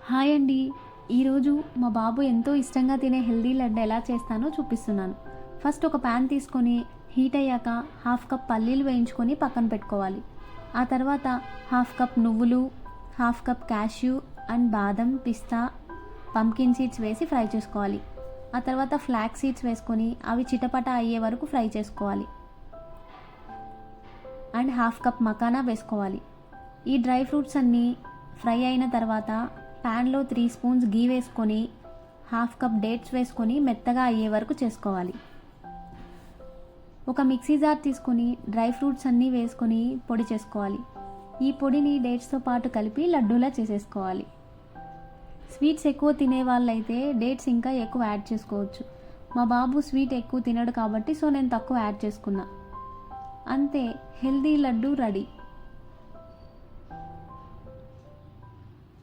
Hi అండి. ఈరోజు మా బాబు ఎంతో ఇష్టంగా తినే హెల్దీ లడ్డు ఎలా చేస్తానో చూపిస్తున్నాను. ఫస్ట్ ఒక ప్యాన్ తీసుకొని హీట్ అయ్యాక హాఫ్ కప్ పల్లీలు వేయించుకొని పక్కన పెట్టుకోవాలి. ఆ తర్వాత హాఫ్ కప్ నువ్వులు, హాఫ్ కప్ క్యాష్యూ అండ్ బాదం, పిస్తా, పంకిన్ సీడ్స్ వేసి ఫ్రై చేసుకోవాలి. ఆ తర్వాత ఫ్లాక్స్ సీడ్స్ వేసుకొని అవి చిటపట అయ్యే వరకు ఫ్రై చేసుకోవాలి. అండ్ హాఫ్ కప్ మకానా వేసుకోవాలి. ఈ డ్రై ఫ్రూట్స్ అన్నీ ఫ్రై అయిన తర్వాత ప్యాన్లో 3 స్పూన్స్ గీ వేసుకొని హాఫ్ కప్ డేట్స్ వేసుకొని మెత్తగా అయ్యే వరకు చేసుకోవాలి. ఒక మిక్సీ జార్ తీసుకొని డ్రై ఫ్రూట్స్ అన్నీ వేసుకొని పొడి చేసుకోవాలి. ఈ పొడిని డేట్స్తో పాటు కలిపి లడ్డూలా చేసేసుకోవాలి. స్వీట్స్ ఎక్కువ తినే వాళ్ళైతే డేట్స్ ఇంకా ఎక్కువ యాడ్ చేసుకోవచ్చు. మా బాబు స్వీట్ ఎక్కువ తినడు కాబట్టి నేను తక్కువ యాడ్ చేసుకున్నా. అంతే, హెల్దీ లడ్డు రెడీ.